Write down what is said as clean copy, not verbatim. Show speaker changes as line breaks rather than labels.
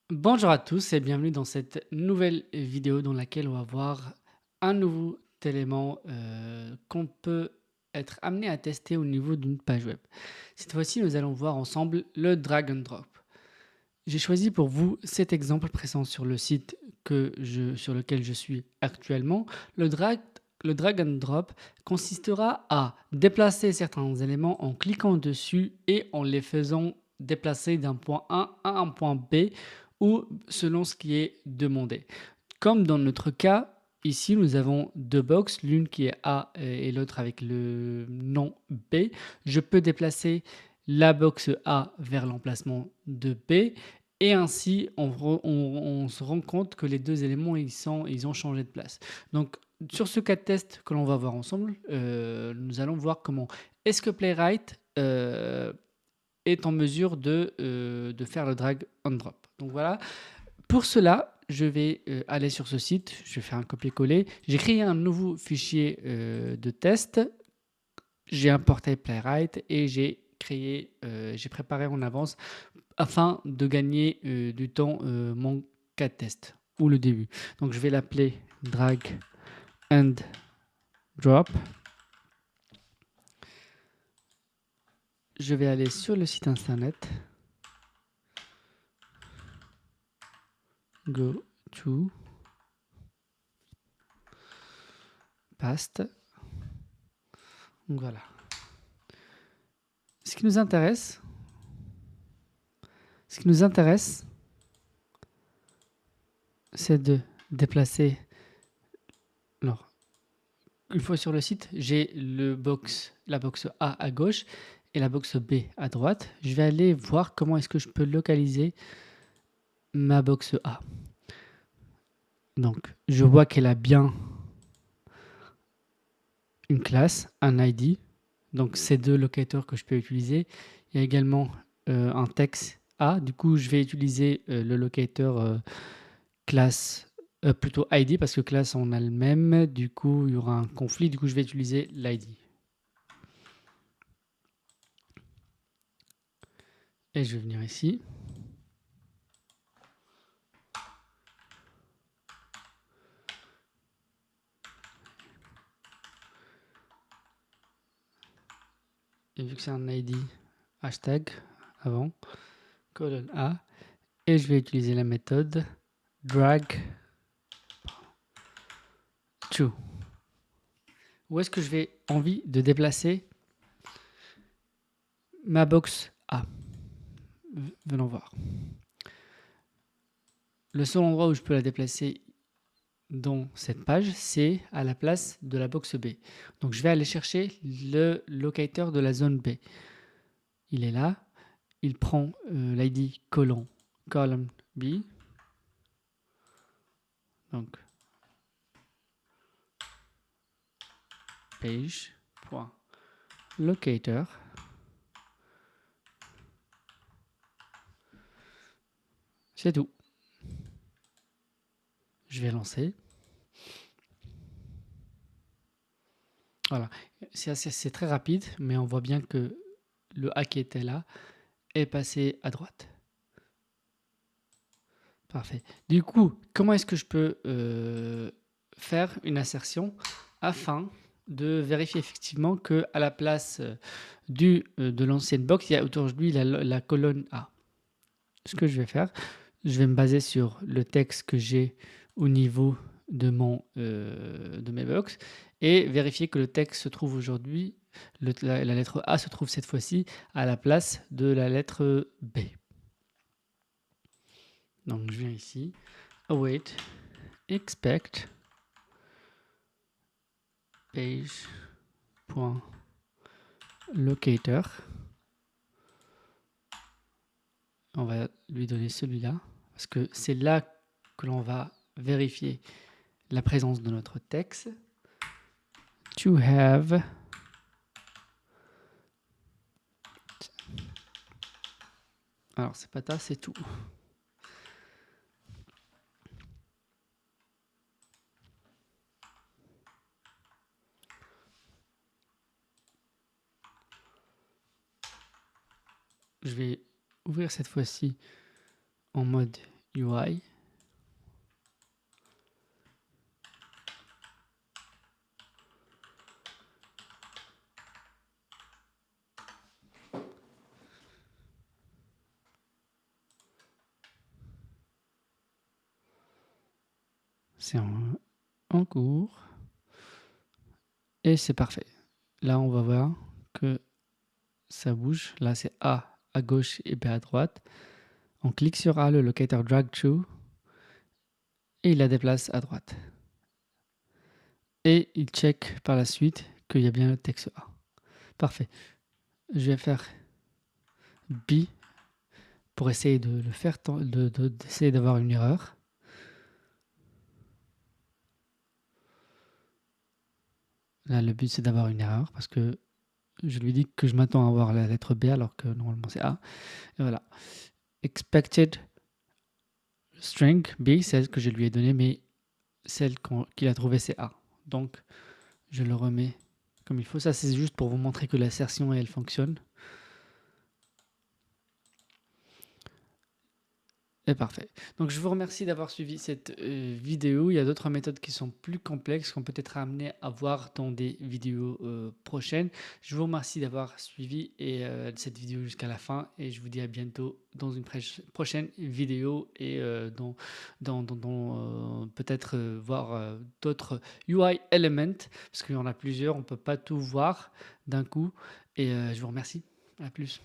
Bonjour à tous et bienvenue dans cette nouvelle vidéo dans laquelle on va voir un nouveau élément qu'on peut être amené à tester au niveau d'une page web. Cette fois-ci, nous allons voir ensemble le drag and drop. J'ai choisi pour vous cet exemple présent sur le site sur lequel je suis actuellement. Le drag and drop consistera à déplacer certains éléments en cliquant dessus et en les faisant déplacer d'un point A à un point B ou selon ce qui est demandé. Comme dans notre cas, ici nous avons deux box, l'une qui est A et l'autre avec le nom B. Je peux déplacer la box A vers l'emplacement de B et ainsi on se rend compte que les deux éléments ils ont changé de place. Donc sur ce cas de test que l'on va voir ensemble, nous allons voir comment est-ce que Playwright est en mesure de faire le drag and drop. Donc voilà, pour cela, je vais aller sur ce site, je vais faire un copier-coller. J'ai créé un nouveau fichier de test, j'ai importé Playwright et j'ai préparé en avance afin de gagner du temps mon cas de test ou le début. Donc je vais l'appeler drag and drop. Je vais aller sur le site internet, go to past. Donc voilà. Ce qui nous intéresse, c'est de déplacer. Alors, une fois sur le site, j'ai la box A à gauche et la box B à droite. Je vais aller voir comment est-ce que je peux localiser ma box A. Donc, je vois qu'elle a bien une classe, un ID. Donc, c'est deux locateurs que je peux utiliser. Il y a également un texte A. Du coup, je vais utiliser le locateur classe, plutôt ID, parce que classe, on a le même. Du coup, il y aura un conflit. Du coup, je vais utiliser l'ID. Et je vais venir ici. Et vu que c'est un ID hashtag avant, colonne A, et je vais utiliser la méthode drag to. Où est-ce que je vais envie de déplacer ma box A? Venons voir. Le seul endroit où je peux la déplacer dans cette page, c'est à la place de la box B. Donc je vais aller chercher le locateur de la zone B. Il est là. Il prend l'ID colon B. Donc page.locator. C'est tout. Je vais lancer. Voilà, c'est très rapide, mais on voit bien que le A qui était là est passé à droite. Parfait. Du coup, comment est-ce que je peux faire une assertion afin de vérifier effectivement que à la place de l'ancienne box, il y a aujourd'hui la colonne A. Ce que je vais faire, je vais me baser sur le texte que j'ai au niveau de mes box et vérifier que le texte se trouve aujourd'hui, la lettre A se trouve cette fois-ci à la place de la lettre B. Donc je viens ici, await, expect, page.locator. On va lui donner celui-là parce que c'est là que l'on va vérifier la présence de notre texte. To have alors c'est pas ta, c'est tout. Je vais ouvrir cette fois-ci en mode UI. C'est en cours. Et c'est parfait. Là, on va voir que ça bouge. Là, c'est A à gauche et B à droite. On clique sur A, le locator drag to, et il la déplace à droite. Et il check par la suite qu'il y a bien le texte A. Parfait. Je vais faire B pour essayer de le faire, d'essayer d'avoir une erreur. Là, le but, c'est d'avoir une erreur parce que je lui dis que je m'attends à avoir la lettre B alors que normalement c'est A. Et voilà. Expected string B, c'est ce que je lui ai donné, mais celle qu'il a trouvée, c'est A. Donc, je le remets comme il faut. Ça, c'est juste pour vous montrer que l'assertion, elle fonctionne. Et parfait. Donc, je vous remercie d'avoir suivi cette vidéo. Il y a d'autres méthodes qui sont plus complexes qu'on peut être amené à voir dans des vidéos prochaines. Je vous remercie d'avoir suivi cette vidéo jusqu'à la fin et je vous dis à bientôt dans une prochaine vidéo et peut-être voir d'autres UI elements parce qu'il y en a plusieurs. On ne peut pas tout voir d'un coup et je vous remercie. À plus.